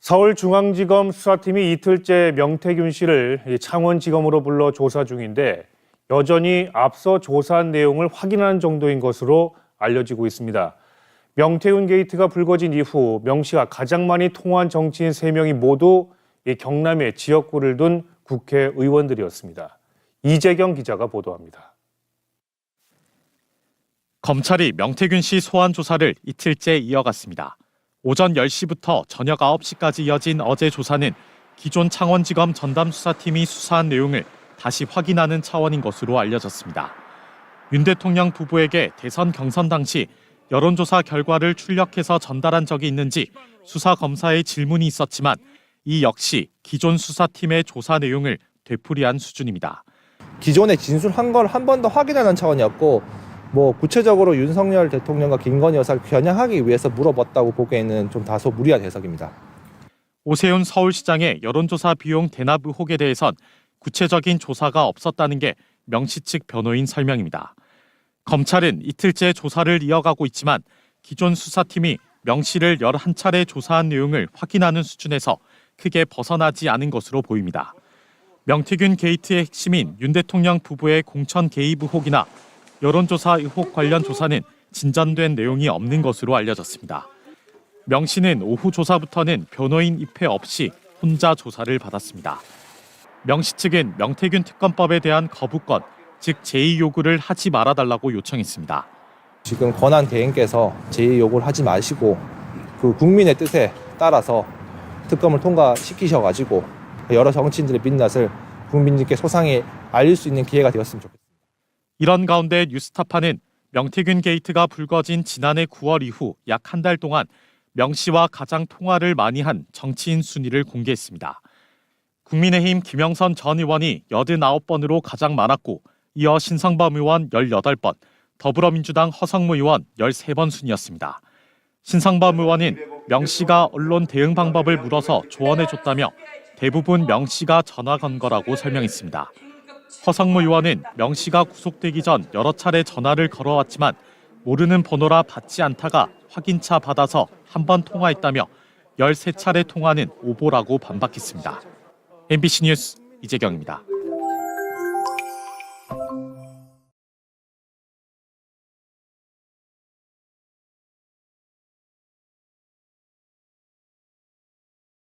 서울중앙지검 수사팀이 이틀째 명태균 씨를 창원지검으로 불러 조사 중인데 여전히 앞서 조사한 내용을 확인하는 정도인 것으로 알려지고 있습니다. 명태균 게이트가 불거진 이후 명 씨가 가장 많이 통화한 정치인 3명이 모두 경남의 지역구를 둔 국회의원들이었습니다. 이재경 기자가 보도합니다. 검찰이 명태균 씨 소환 조사를 이틀째 이어갔습니다. 오전 10시부터 저녁 9시까지 이어진 어제 조사는 기존 창원지검 전담수사팀이 수사한 내용을 다시 확인하는 차원인 것으로 알려졌습니다. 윤 대통령 부부에게 대선 경선 당시 여론조사 결과를 출력해서 전달한 적이 있는지 수사검사의 질문이 있었지만 이 역시 기존 수사팀의 조사 내용을 되풀이한 수준입니다. 기존에 진술한 걸 한 번 더 확인하는 차원이었고 구체적으로 윤석열 대통령과 김건희 여사를 겨냥하기 위해서 물어봤다고 보기에는 좀 다소 무리한 해석입니다. 오세훈 서울시장의 여론조사 비용 대납 의혹에 대해선 구체적인 조사가 없었다는 게 명 씨 측 변호인 설명입니다. 검찰은 이틀째 조사를 이어가고 있지만 기존 수사팀이 명 씨를 11차례 조사한 내용을 확인하는 수준에서 크게 벗어나지 않은 것으로 보입니다. 명태균 게이트의 핵심인 윤 대통령 부부의 공천 개입 의혹이나 여론조사 의혹 관련 조사는 진전된 내용이 없는 것으로 알려졌습니다. 명 씨는 오후 조사부터는 변호인 입회 없이 혼자 조사를 받았습니다. 명 씨 측은 명태균 특검법에 대한 거부권, 즉 제2 요구를 하지 말아달라고 요청했습니다. 지금 권한 대행께서 제2 요구를 하지 마시고 그 국민의 뜻에 따라서 특검을 통과시키셔가지고 여러 정치인들의 민낯을 국민들께 소상히 알릴 수 있는 기회가 되었으면 좋겠습니다. 이런 가운데 뉴스타파는 명태균 게이트가 불거진 지난해 9월 이후 약 한 달 동안 명 씨와 가장 통화를 많이 한 정치인 순위를 공개했습니다. 국민의힘 김영선 전 의원이 89번으로 가장 많았고 이어 신성범 의원 18번, 더불어민주당 허성무 의원 13번 순이었습니다. 신성범 의원은 명 씨가 언론 대응 방법을 물어서 조언해줬다며 대부분 명 씨가 전화 건 거라고 설명했습니다. 허성무 의원은 명 씨가 구속되기 전 여러 차례 전화를 걸어왔지만 모르는 번호라 받지 않다가 확인차 받아서 한 번 통화했다며 13차례 통화는 오보라고 반박했습니다. MBC 뉴스 이재경입니다.